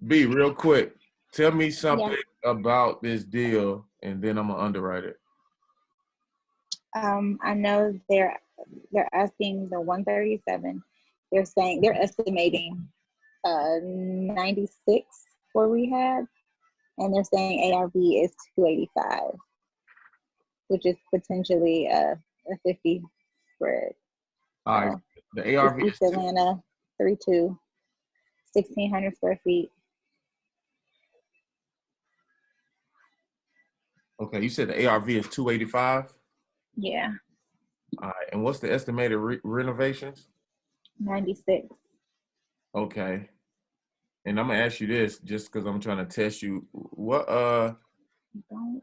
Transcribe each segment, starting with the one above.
B, real quick, tell me Yeah. something about this deal, and then I'm gonna underwrite it. I know they're asking the 137. They're saying they're estimating 96 for rehab, and they're saying ARV is 285, which is potentially a 50 spread. All right, So the it's ARV East is two. Atlanta, 32, 1,600 square feet. Okay, you said the ARV is 285. Yeah, All right, and what's the estimated renovations? 96. Okay, and I'm gonna ask you this just because I'm trying to test you. Don't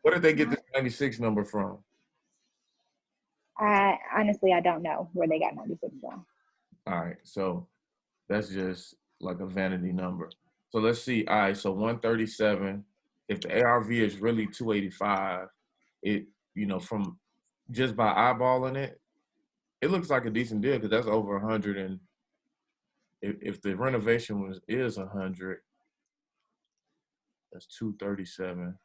What did they get not. this 96 number from? I honestly I don't know where they got 96 from. All right, so that's just like a vanity number. So let's see. All right, so 137. If the ARV is really 285, it from just by eyeballing it, it looks like a decent deal because that's over 100. And if the renovation is 100, that's 237.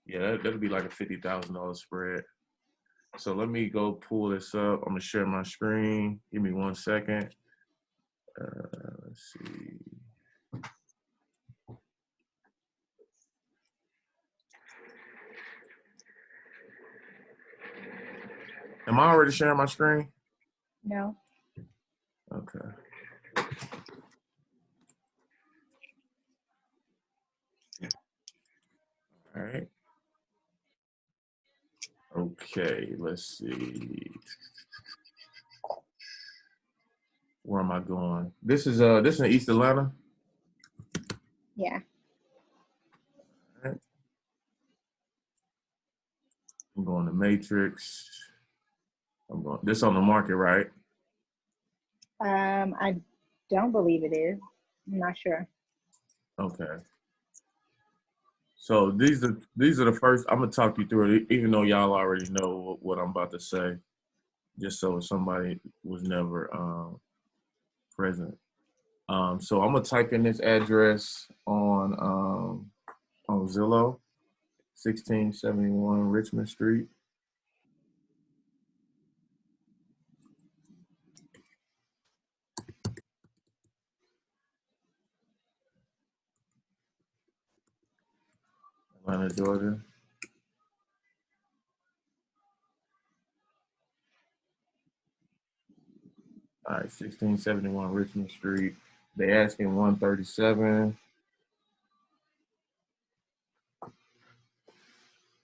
Yeah, that'll be like a $50,000 spread. So let me go pull this up. I'm gonna share my screen. Give me 1 second. Let's see. Am I already sharing my screen? No. Okay. All right. Okay, let's see. Where am I going? This is in East Atlanta. Yeah. All right. I'm going to Matrix. I'm going this on the market, right? I don't believe it is. I'm not sure. Okay. So these are the first. I'm gonna talk you through it, even though y'all already know what I'm about to say, just so if somebody was never present. So I'm gonna type in this address on Zillow, 1671 Richmond Street. Atlanta, Georgia. All right, 1671 Richmond Street. They asking 137.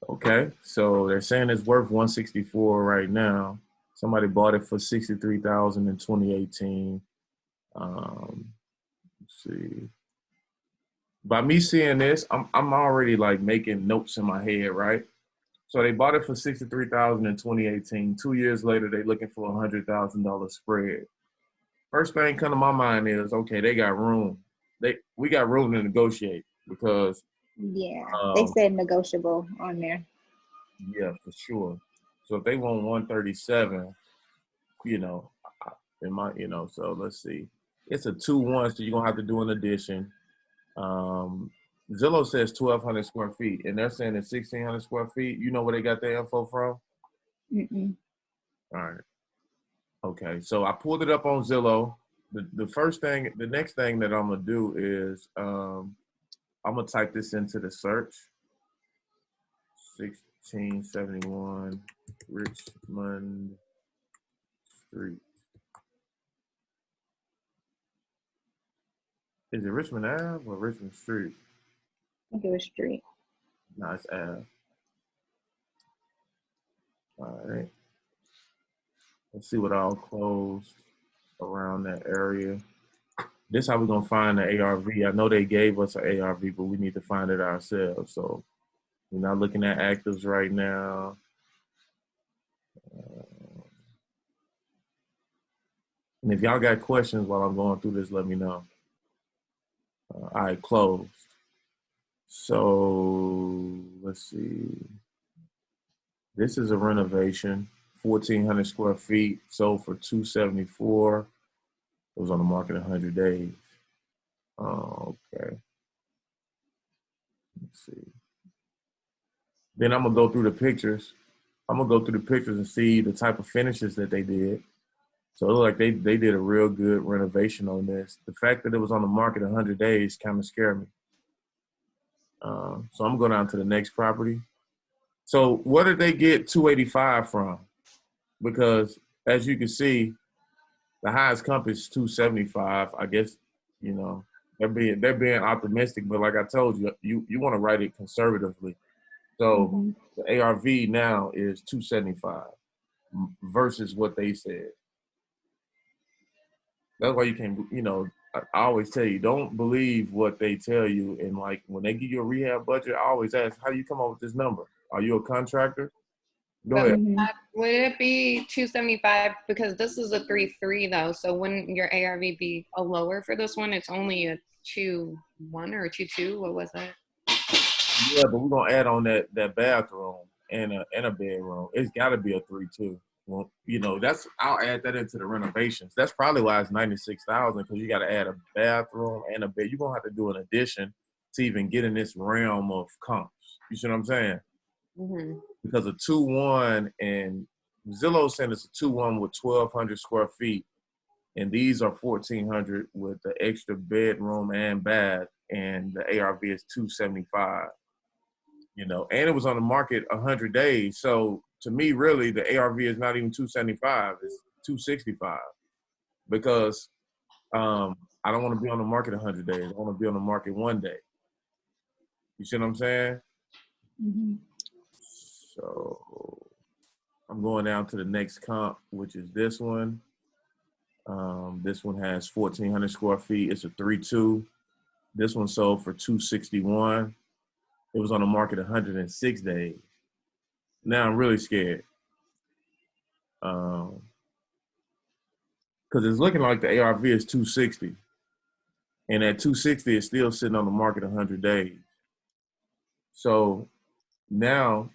Okay, so they're saying it's worth 164 right now. Somebody bought it for 63,000 in 2018. Let's see. By me seeing this, I'm already like making notes in my head, right? So they bought it for 63,000 in 2018. 2 years later, they looking for $100,000 spread. First thing come to my mind is, okay, they got room. We got room to negotiate because Yeah. They um, said negotiable on there. yeah, for sure. So if they want 137, you know, so let's see. It's a 2-1, so you're gonna have to do an addition. Um, Zillow says 1,200 square feet, and they're saying it's 1,600 square feet. You know where they got their info from? Mm-mm. All right. Okay. So I pulled it up on Zillow. The next thing that I'm gonna do is I'm gonna type this into the search. 1671 Richmond Street. Is it Richmond Ave or Richmond Street? I think it was street. No, it's Ave. All right. Let's see what all closed around that area. This is how we're gonna find the ARV. I know they gave us an ARV, but we need to find it ourselves. So we're not looking at actives right now. And if y'all got questions while I'm going through this, let me know. All right, closed. So let's see. This is a renovation, 1,400 square feet, sold for 274. It was on the market 100 days. Oh, okay. see. Then I'm gonna go through the pictures. I'm gonna go through the pictures and see the type of finishes that they did. So it looked like they did a real good renovation on this. The fact that it was on the market 100 days kind of scared me. So I'm going down to the next property. So where did they get 285 from? Because as you can see, the highest comp is 275. I guess, you know, they're being optimistic, but like I told you, you want to write it conservatively. So the ARV now is 275 versus what they said. That's why you can, you know, I always tell you, don't believe what they tell you. And like when they give you a rehab budget, I always ask, how do you come up with this number? Are you a contractor? Go But ahead. would it be 275? Because this is a 3.3 though. So wouldn't your ARV be a lower for this one? It's only a 2.1 or a 2.2. What was it? Yeah, but we're gonna add on that bathroom and a bedroom. It's got to be a 3.2. Well, you know, I'll add that into the renovations. That's probably why it's 96,000 because you got to add a bathroom and a bed. You're gonna have to do an addition to even get in this realm of comps. You see what I'm saying? Because a 2.1 and Zillow saying it's a 2.1 with 1,200 square feet, and these are 1,400 with the extra bedroom and bath, and the ARV is 275. You know, and it was on the market 100 days. So to me, really, the ARV is not even 275; it's 265 because I don't want to be on the market 100 days. I want to be on the market 1 day. You see what I'm saying? So I'm going down to the next comp, which is this one. This one has 1,400 square feet. It's a 3.2. This one sold for 261. It was on the market 106 days. Now I'm really scared. Because it's looking like the ARV is 260. And at 260, it's still sitting on the market 100 days. So now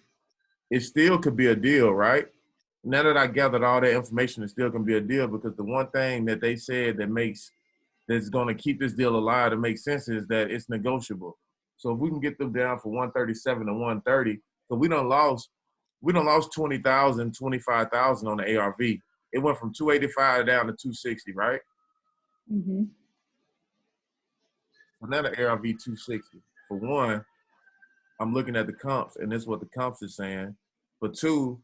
it still could be a deal, right? Now that I gathered all that information, it still can be a deal because the one thing that they said that's going to keep this deal alive to make sense is that it's negotiable. So if we can get them down for 137 to 130, so we done lost 20,000, 25,000 on the ARV. It went from 285 down to 260, right? So now the ARV 260. For one, I'm looking at the comps, and this is what the comps is saying. For two,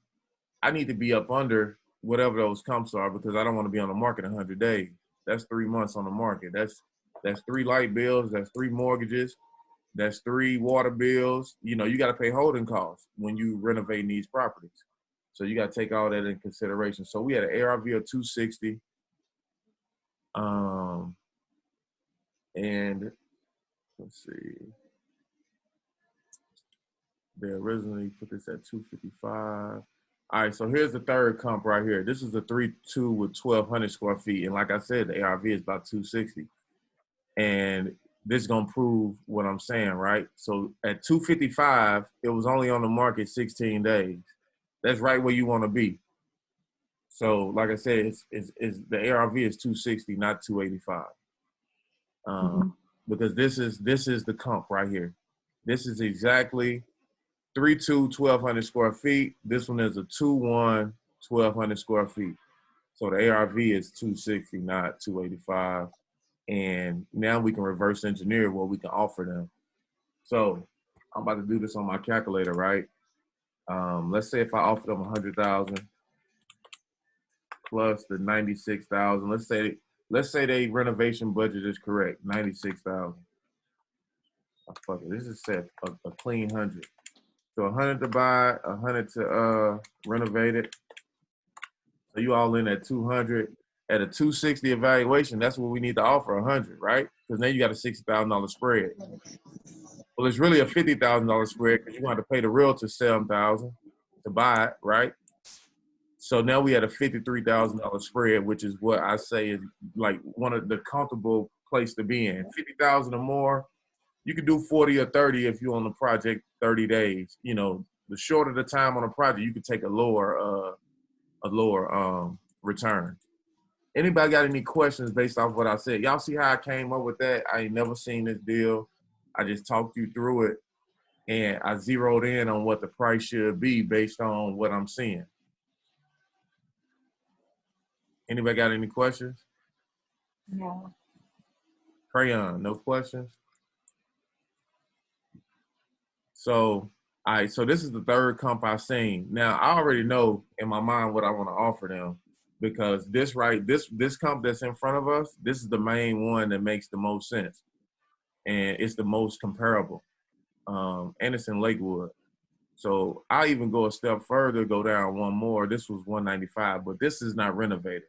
I need to be up under whatever those comps are because I don't want to be on the market 100 days. That's 3 months on the market. That's 3 light bills. That's 3 mortgages. That's 3 water bills. You know, you got to pay holding costs when you renovating these properties. So you got to take all that in consideration. So we had an ARV of 260. And let's see. They originally put this at 255. All right, so here's the third comp right here. This is a 3.2 with 1,200 square feet. And like I said, the ARV is about 260. And this is going to prove what I'm saying, right? So at 255, it was only on the market 16 days. That's right where you want to be. So like I said, it's the ARV is 260, not 285. Because this is the comp right here. This is exactly 3.2, 1,200 square feet. This one is a 2.1, 1,200 square feet. So the ARV is 260, not 285. And now we can reverse engineer what we can offer them. So I'm about to do this on my calculator, right? Let's say if I offer them 100,000 plus the 96,000. Let's say they renovation budget is correct, 96,000. Oh, fuck it. This is set a clean 100. So 100 to buy, 100 to renovate it. So you all in at 200 at a 260 evaluation. That's what we need to offer, 100, right? Because now you got a $60,000 spread. Well, it's really a $50,000 spread because you're going to have to pay the realtor $7,000 to buy it, right? So now we had a $53,000 spread, which is what I say is like one of the comfortable place to be in. 50,000 or more. You could do 40 or 30 if you're on the project 30 days. You know, the shorter the time on a project, you could take a lower return. Anybody got any questions based off what I said? Y'all see how I came up with that? I ain't never seen this deal. I just talked you through it. and I zeroed in on what the price should be based on what I'm seeing. Anybody got any questions? No. Crayon, no questions? So, all right, so this is the third comp I've seen. Now, I already know in my mind what I want to offer them because this comp that's in front of us, this is the main one that makes the most sense. And it's the most comparable. And it's in Lakewood. So I even go a step further, go down one more. This was 195, but this is not renovated.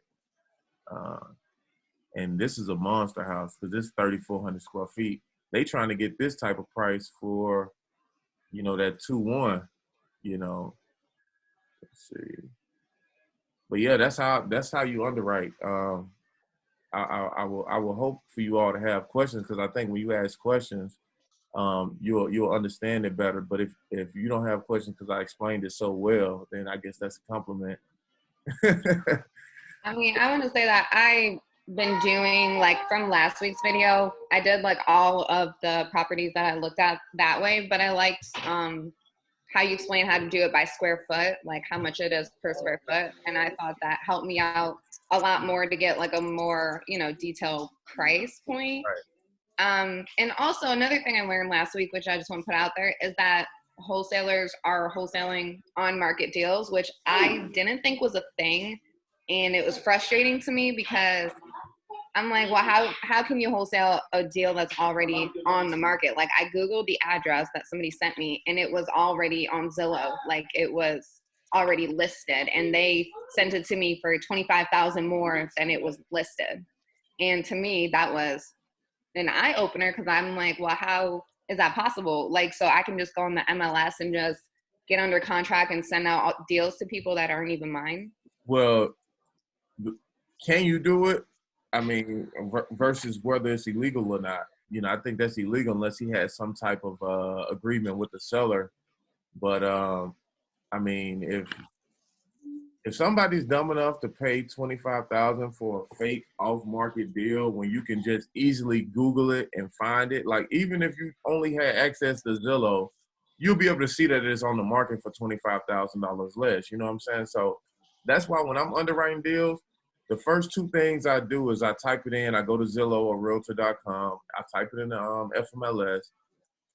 And this is a monster house because it's 3,400 square feet. They trying to get this type of price for, you know, that 2-1, you know. Let's see. But yeah, that's how you underwrite. I will hope for you all to have questions because I think when you ask questions, you'll understand it better. But if you don't have questions because I explained it so well, then I guess that's a compliment. I mean, I want to say that I've been doing, like, from last week's video, I did like all of the properties that I looked at that way, but I liked how you explain how to do it by square foot, like how much it is per square foot. And I thought that helped me out a lot more to get like a more, you know, detailed price point. Right. And also another thing I learned last week, which I just want to put out there, is that wholesalers are wholesaling on market deals, which I didn't think was a thing. And it was frustrating to me because I'm like, well, how can you wholesale a deal that's already on the market? Like, I Googled the address that somebody sent me and it was already on Zillow. Like, it was already listed and they sent it to me for $25,000 more than it was listed. And to me, that was an eye opener because I'm like, well, how is that possible? Like, so I can just go on the MLS and just get under contract and send out deals to people that aren't even mine. Well, can you do it? I mean, versus whether it's illegal or not. You know, I think that's illegal unless he has some type of agreement with the seller. But I mean, if somebody's dumb enough to pay $25,000 for a fake off-market deal when you can just easily Google it and find it, like even if you only had access to Zillow, you'll be able to see that it's on the market for $25,000 less. You know what I'm saying? So that's why when I'm underwriting deals, the first two things I do is I type it in. I go to Zillow or Realtor.com. I type it in the FMLS,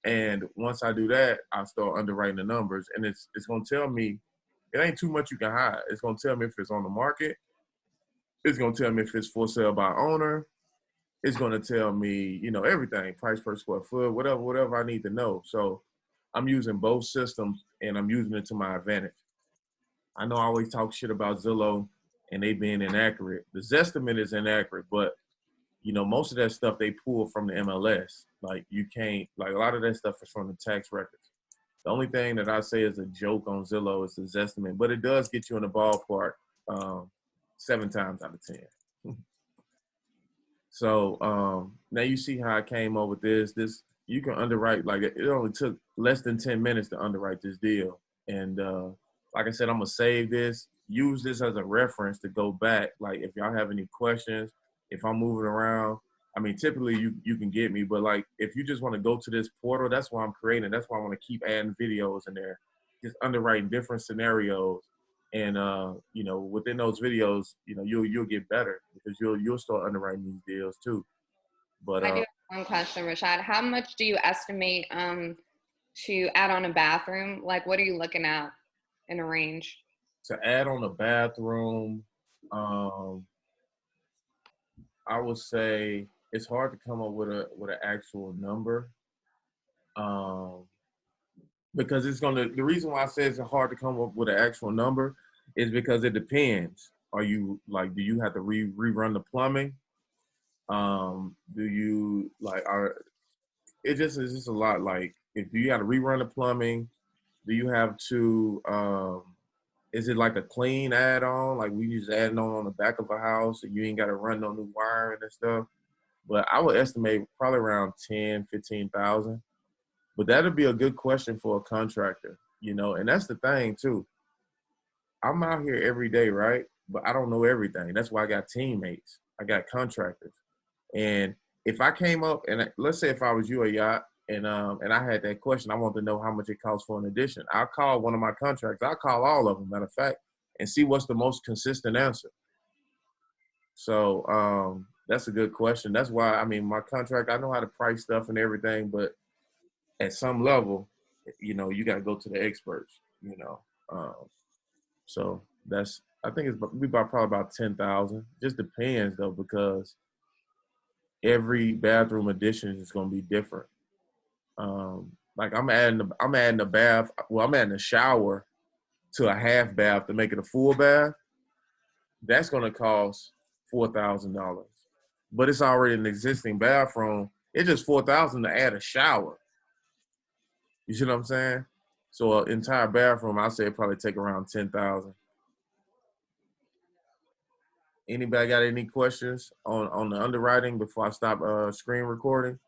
and once I do that, I start underwriting the numbers, and it's gonna tell me. It ain't too much you can hide. It's gonna tell me if it's on the market. It's gonna tell me if it's for sale by owner. It's gonna tell me, you know, everything, price per square foot, whatever I need to know. So I'm using both systems and I'm using it to my advantage. I know I always talk shit about Zillow and they being inaccurate. The Zestimate is inaccurate, but you know, most of that stuff they pull from the MLS. Like you can't, like a lot of that stuff is from the tax records. The only thing that I say is a joke on Zillow is the Zestimate, but it does get you in the ballpark 7 times out of 10. So now you see how I came up with this. This you can underwrite, like it only took less than 10 minutes to underwrite this deal. And like I said, I'm gonna save this, use this as a reference to go back. Like if y'all have any questions, if I'm moving around, I mean, typically you can get me, but like if you just want to go to this portal, that's why I'm creating. That's why I want to keep adding videos in there, just underwriting different scenarios. And you know, within those videos, you know, you'll get better because you'll start underwriting these deals too. But I do have one question, Rashad. How much do you estimate to add on a bathroom? Like, what are you looking at in a range? to add on a bathroom, I would say it's hard to come up with an actual number. Um, because it's gonna. The reason why I say it's hard to come up with an actual number is because it depends. Are you like? Do you have to rerun the plumbing? Do you like? It's just a lot. Like, if you got to rerun the plumbing, do you have to? Is it like a clean add-on? Like we just adding on the back of a house, and you ain't got to run no new wiring and stuff. But I would estimate probably around 10, 15,000. But that'll be a good question for a contractor, you know, and that's the thing too. I'm out here every day, right? But I don't know everything. That's why I got teammates. I got contractors. And if I came up and let's say if I was you, a yacht, And I had that question. I wanted to know how much it costs for an addition. I'll call one of my contracts. I'll call all of them, matter of fact, and see what's the most consistent answer. So that's a good question. That's why, I mean, my contract, I know how to price stuff and everything, but at some level, you know, you got to go to the experts, you know. So that's, I think it's probably about 10,000. Just depends though, because every bathroom addition is going to be different. Like I'm adding a bath. Well, I'm adding a shower to a half bath to make it a full bath. That's going to cost $4,000, but it's already an existing bathroom. It's just $4,000 to add a shower. You see what I'm saying? So an entire bathroom, I say it'd probably take around 10,000. Anybody got any questions on the underwriting before I stop screen recording?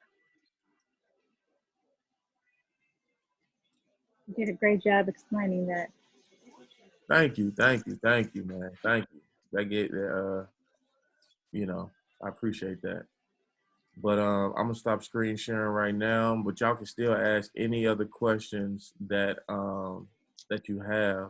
You did a great job explaining that. Thank you, man. Thank you. I get you know, I appreciate that. But I'm gonna stop screen sharing right now. But y'all can still ask any other questions that that you have.